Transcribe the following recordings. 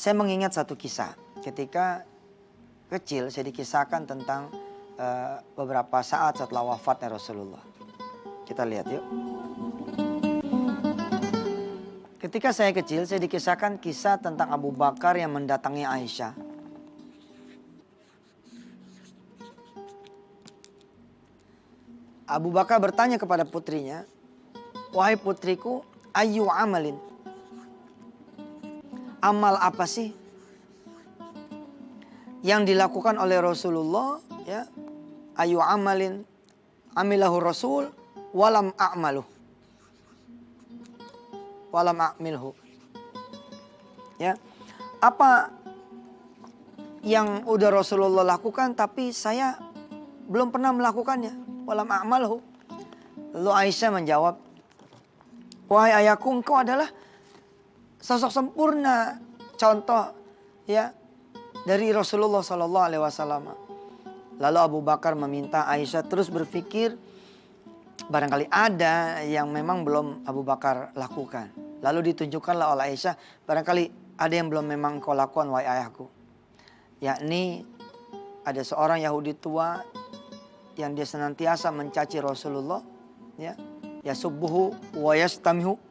Saya mengingat satu kisah. Ketika kecil saya dikisahkan tentang beberapa saat setelah wafatnya Rasulullah. Kita lihat yuk. Ketika saya kecil saya dikisahkan kisah tentang Abu Bakar yang mendatangi Aisyah. Abu Bakar bertanya kepada putrinya, "Wahai putriku, ayu amalin? Amal apa sih yang dilakukan oleh Rasulullah, ya? Ayu amalin amilahu Rasul walam a'maluh. Walam a'milhu." Ya. Apa yang udah Rasulullah lakukan tapi saya belum pernah melakukannya? Walam a'malhu. Lalu Aisyah menjawab, "Wahai ayahku, engkau adalah sosok sempurna contoh ya dari Rasulullah Sallallahu Alaihi Wasallam." Lalu Abu Bakar meminta Aisyah terus berpikir, barangkali ada yang memang belum Abu Bakar lakukan. Lalu ditunjukkanlah oleh Aisyah, barangkali ada yang belum memang kau lakukan wahai ayahku. Yakni ada seorang Yahudi tua yang dia senantiasa mencaci Rasulullah, ya, yasubbuhu wa yastamihu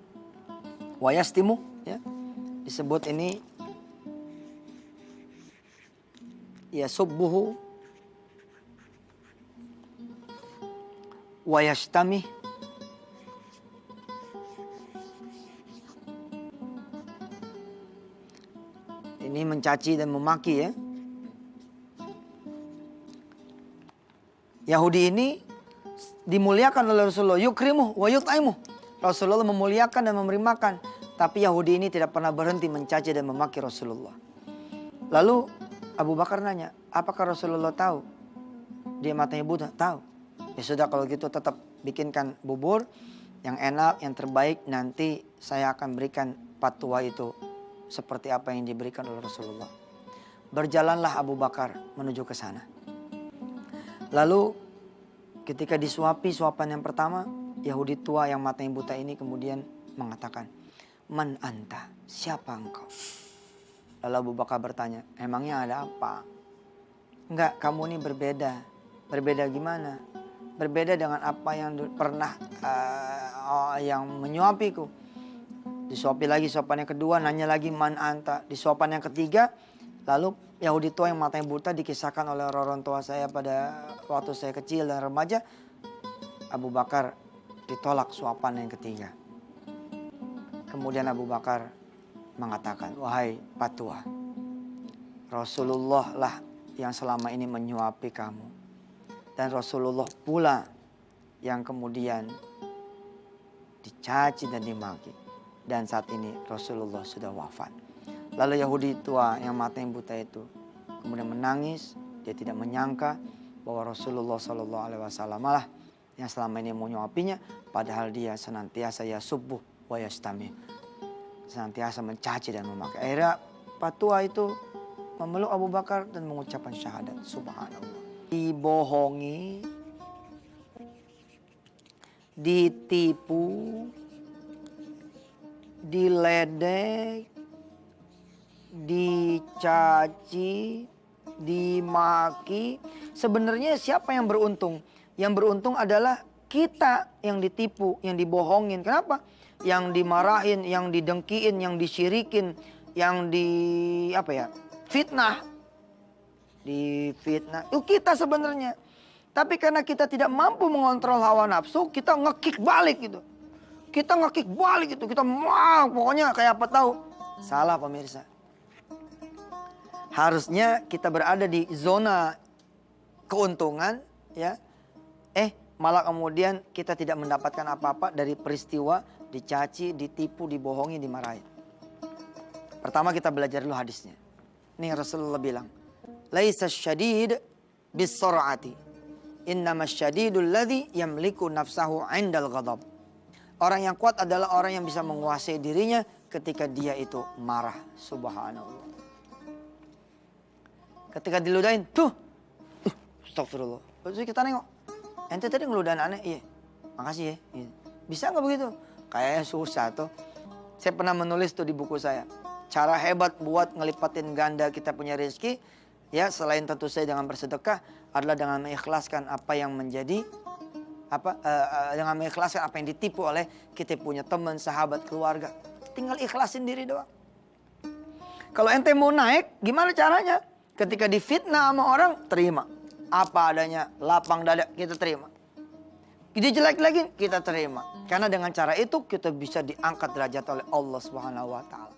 wa yastimu, ya. Disebut ini yasubbuhu wa yastamih. Ini mencaci dan memaki, ya. Yahudi ini dimuliakan oleh Rasulullah. Yukrimuh wa yut'imuh. Rasulullah memuliakan dan memberi makan. Tapi Yahudi ini tidak pernah berhenti mencaci dan memaki Rasulullah. Lalu Abu Bakar nanya, apakah Rasulullah tahu dia matanya buta? Tahu. Ya sudah, kalau gitu tetap bikinkan bubur yang enak, yang terbaik. Nanti saya akan berikan fatwa itu seperti apa yang diberikan oleh Rasulullah. Berjalanlah Abu Bakar menuju ke sana. Lalu ketika disuapi suapan yang pertama, Yahudi tua yang matanya buta ini kemudian mengatakan, "Man anta? Siapa engkau?" Lalu Abu Bakar bertanya, "Emangnya ada apa?" "Enggak, kamu ini berbeda." "Berbeda gimana?" "Berbeda dengan apa yang pernah yang menyuapiku." Disuapi lagi suapan yang kedua, nanya lagi, "Man anta?" Di suapan yang ketiga, lalu Yahudi tua yang matanya buta dikisahkan oleh orang tua saya pada waktu saya kecil dan remaja. Abu Bakar ditolak suapan yang ketiga. Kemudian Abu Bakar mengatakan, "Wahai patua, Rasulullah lah yang selama ini menyuapi kamu. Dan Rasulullah pula yang kemudian dicaci dan dimaki. Dan saat ini Rasulullah sudah wafat." Lalu Yahudi tua yang matanya buta itu kemudian menangis. Dia tidak menyangka bahwa Rasulullah Sallallahu Alaihi Wasallam lah yang selama ini menyuapinya, padahal dia senantiasa yasubbuh wa yastami, senantiasa mencaci dan memakai. Akhirnya patua itu memeluk Abu Bakar dan mengucapkan syahadat. Subhanallah. Dibohongi, ditipu, diledek, dicaci, dimaki. Sebenarnya siapa yang beruntung? Yang beruntung adalah kita yang ditipu, yang dibohongin. Kenapa? Yang dimarahin, yang didengkiin, yang disyirikin, yang fitnah. Difitnah. Itu kita sebenarnya. Tapi karena kita tidak mampu mengontrol hawa nafsu, kita nge-kick balik gitu. Kita nge-kick balik gitu. Kita pokoknya kayak apa tahu. Salah pemirsa. Harusnya kita berada di zona keuntungan, ya. Malah kemudian kita tidak mendapatkan apa-apa dari peristiwa dicaci, ditipu, dibohongi, dimarahi. Pertama kita belajar dulu hadisnya. Nih Rasulullah bilang, "Laisa syadid bis-sur'ati. Innamas syadidul ladzi yamliku nafsahu 'indal ghadab." Orang yang kuat adalah orang yang bisa menguasai dirinya ketika dia itu marah. Subhanallah. Ketika diludahin, tuh, astagfirullah. Terus kita nengok, ente tadi ngeludahin aneh, iya, makasih ya. Bisa nggak begitu? Kayaknya susah tuh. Saya pernah menulis tuh di buku saya. cara hebat buat ngelipatin ganda kita punya rezeki, ya selain tentu saja dengan bersedekah, adalah dengan mengikhlaskan apa yang menjadi dengan mengikhlaskan apa yang ditipu oleh kita punya teman, sahabat, keluarga. Tinggal ikhlasin diri doang. Kalau ente mau naik, gimana caranya? Ketika difitnah sama orang, terima. Apa adanya, lapang dada, kita terima. Dia jelek lagi, kita terima. Karena dengan cara itu kita bisa diangkat derajat oleh Allah Subhanahu wa taala.